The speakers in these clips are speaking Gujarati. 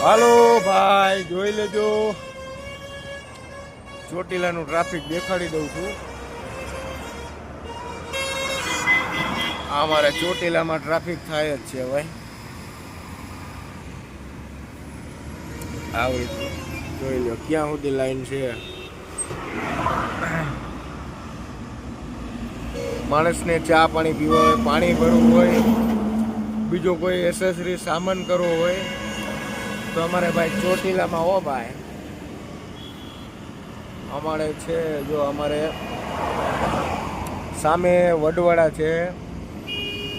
હાલો ભાઈ, જોઈ લેજો. ચોટીલાનું ટ્રાફિક દેખાડી દઉં છું. અમારે ચોટીલામાં ટ્રાફિક થાય જ છે ભાઈ. આવી જોઈ લો ક્યાં સુધી લાઈન છે. માણસને ચા પાણી પીવા હોય, પાણી ભરવું હોય, બીજો કોઈ એસેસરી સામાન કરવો હોય તો અમારે ભાઈ ચોટીલામાં હો ભાઈ. અમારે છે જો અમારે સામે વડવાડા છે,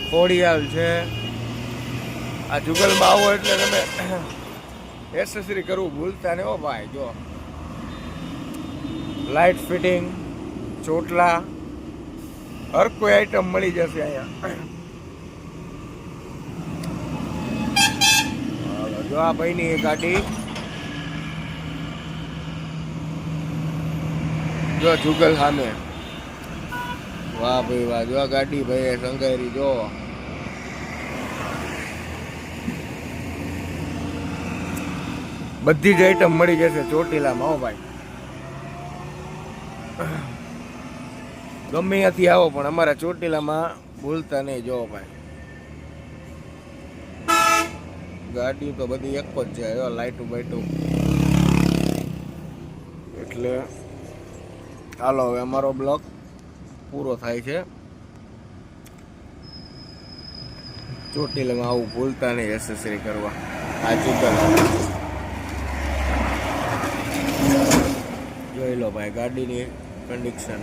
ખોડિયાલ છે. આ જુગલમાં આવો એટલે તમે એસેસરી કરવું ભૂલતા નહીં હો ભાઈ. જો લાઇટ ફિટિંગ, ચોટલા, હર કોઈ આઈટમ મળી જશે અહીંયા. જો આ ભાઈની એ ગાડી જો જુગલ સામે. વાહ ભાઈ વાહ. જો આ ગાડી ભાઈ સંગારી જો. બધી જ આઈટમ મળી જશે ચોટીલામાં હો ભાઈ. ગમે ત્યાંથી આવો પણ અમારા ચોટીલામાં ભૂલતા નહીં. જો ભાઈ ગાડી તો બધી એક જ છે. લાઈટું બાઈટું. એટલે ચાલો હવે અમારો બ્લોગ પૂરો થાય છે. ચોટીલામાં આવું ભૂલતા નહીં એસેસરી કરવા. આ જુગલ જોઈ લો ભાઈ ગાડીની કન્ડિશન.